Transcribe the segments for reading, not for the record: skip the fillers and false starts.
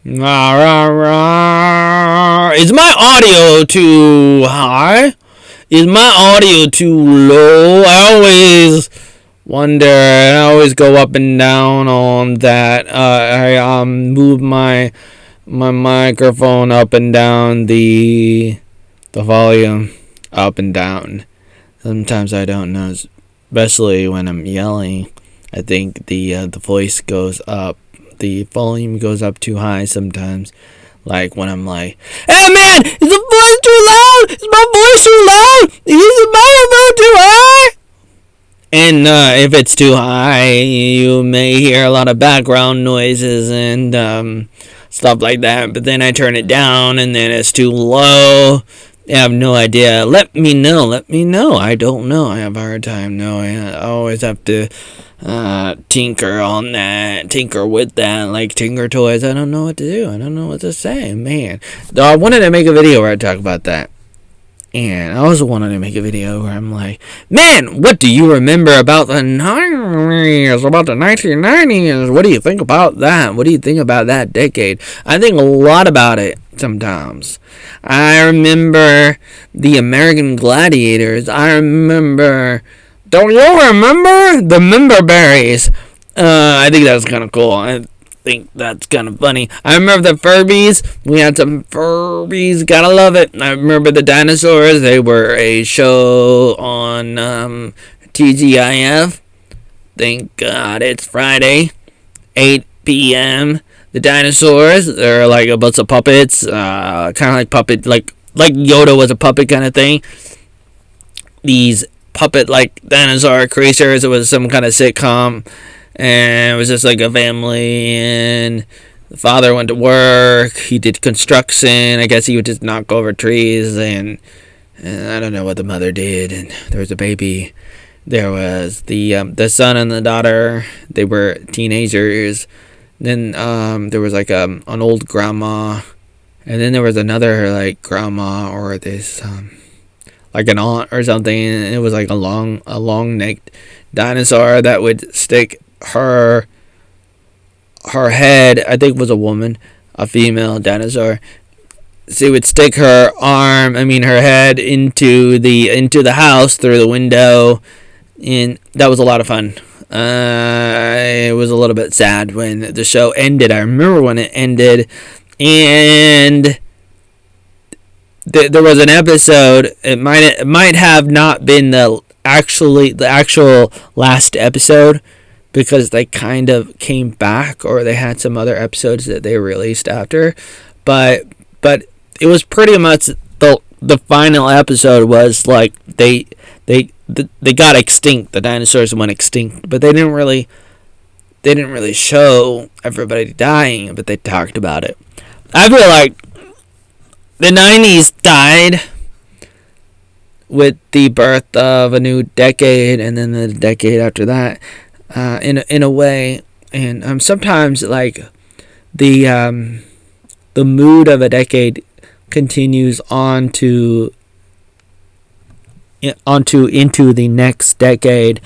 Rah, rah, rah. Is my audio too high? Is my audio too low? I always wonder. I always go up and down on that. I move my microphone up and down, the volume up and down. Sometimes I don't know, especially when I'm yelling. I think the voice goes up, the volume goes up too high sometimes. Like when I'm like, "Hey man, is the voice too loud? Is my voice too loud? Is the microphone too high?" And if it's too high, you may hear a lot of background noises and stuff like that. But then I turn it down, and then it's too low. I have no idea. Let me know. I don't know. I have a hard time knowing. I always have to tinker on that. Tinker with that. Like Tinker Toys. I don't know what to do. I don't know what to say. Man. Though I wanted to make a video where I talk about that. And I also wanted to make a video where I'm like, man, what do you remember about the 90s, about the 1990s? What do you think about that? What do you think about that decade? I think a lot about it sometimes. I remember the American Gladiators. I remember, don't you remember the Member Berries? I think that was kind of cool. I think that's kind of funny. I remember the Furbies. We had some Furbies. Gotta love it. I remember the dinosaurs. They were a show on TGIF. Thank God it's Friday, 8 p.m. The dinosaurs. They're like a bunch of puppets. Kind of like puppet, like Yoda was a puppet kind of thing. These puppet like dinosaur creatures. It was some kind of sitcom. And it was just like a family, and the father went to work. He did construction. I guess he would just knock over trees, and I don't know what the mother did. And there was a baby. There was the son and the daughter. They were teenagers. Then there was like an old grandma, and then there was another like grandma or this like an aunt or something. And it was like a long necked dinosaur that would stick her head, I think it was a woman, a female dinosaur. She would stick her head into the house through the window, and that was a lot of fun. It was a little bit sad when the show ended. I remember when it ended, and there was an episode. It might have not been the actual last episode, because they kind of came back, or they had some other episodes that they released after, but it was pretty much the final episode was like they got extinct. The dinosaurs went extinct, but they didn't really show everybody dying, but they talked about it. I feel like the 90s died with the birth of a new decade, and then the decade after that. In a way, and sometimes like the mood of a decade continues into the next decade,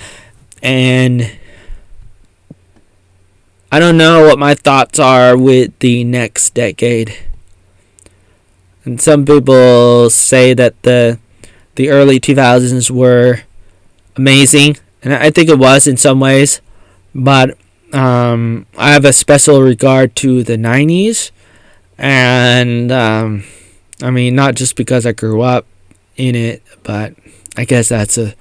and I don't know what my thoughts are with the next decade. And some people say that the early 2000s were amazing. And I think it was in some ways, but I have a special regard to the 90s, and not just because I grew up in it, but I guess that's a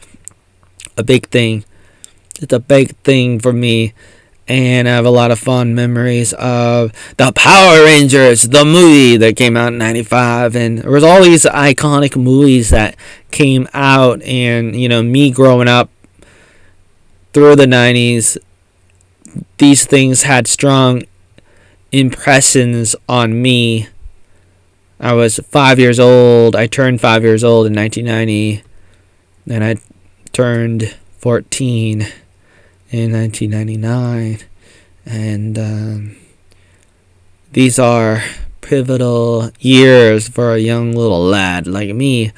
big thing. It's a big thing for me, and I have a lot of fond memories of the Power Rangers, the movie that came out in 95, and there was all these iconic movies that came out, and me growing up through the 90s, these things had strong impressions on me. I was 5 years old. I turned 5 years old in 1990. Then I turned 14 in 1999. And these are pivotal years for a young little lad like me.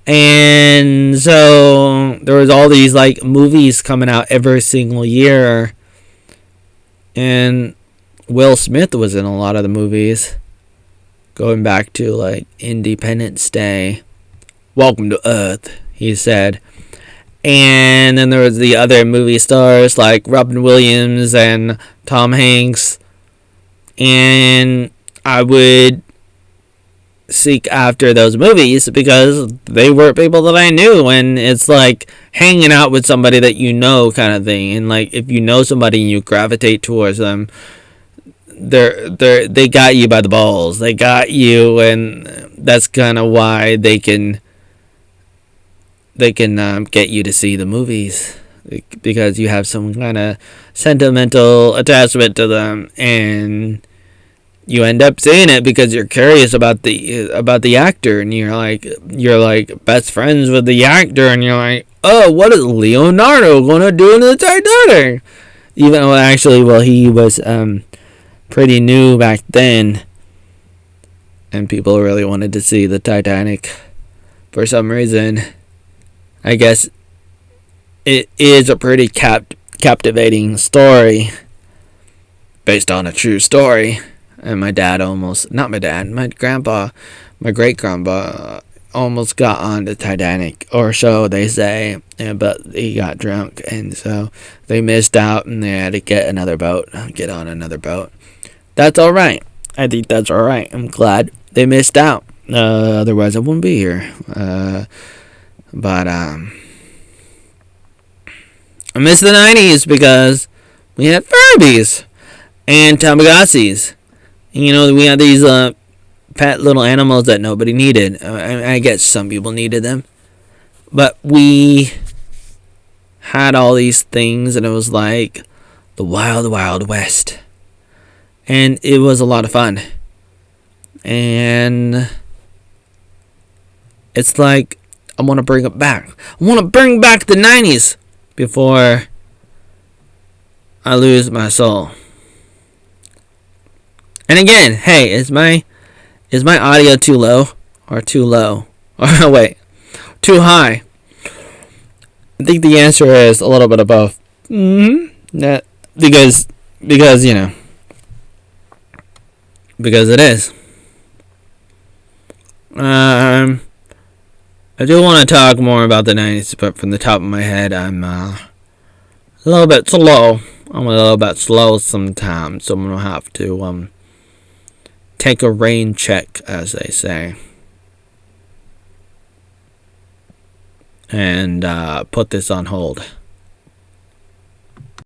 And so there was all these like movies coming out every single year, and Will Smith was in a lot of the movies. Going back to like Independence Day. Welcome to Earth, he said. And then there was the other movie stars like Robin Williams and Tom Hanks. And I would seek after those movies because they were people that I knew, and it's like hanging out with somebody that you know kind of thing. And like if you know somebody and you gravitate towards them, they got you by the balls. They got you, and that's kind of why they can get you to see the movies, because you have some kind of sentimental attachment to them, and you end up seeing it because you're curious about the actor, and you're like best friends with the actor, and you're like, oh, what is Leonardo gonna do in the Titanic? Even though actually, well, he was pretty new back then, and people really wanted to see the Titanic for some reason. I guess it is a pretty captivating story based on a true story. And my great-grandpa almost got on the Titanic, or so they say, but he got drunk, and so they missed out, and they had to get on another boat. That's alright. I think that's alright. I'm glad they missed out. Otherwise I wouldn't be here. But I miss the 90s because we had Furbies and Tamagotchis. You know, we had these pet little animals that nobody needed. I guess some people needed them. But we had all these things, and it was like the wild, wild west. And it was a lot of fun. And it's like I want to bring it back. I want to bring back the 90s before I lose my soul. And again, hey, is my audio too low or too low? Or wait, too high? I think the answer is a little bit of both. That because you know, because it is. I do want to talk more about the 90s, but from the top of my head, I'm a little bit slow. I'm a little bit slow sometimes, so I'm gonna have to take a rain check, as they say, and put this on hold.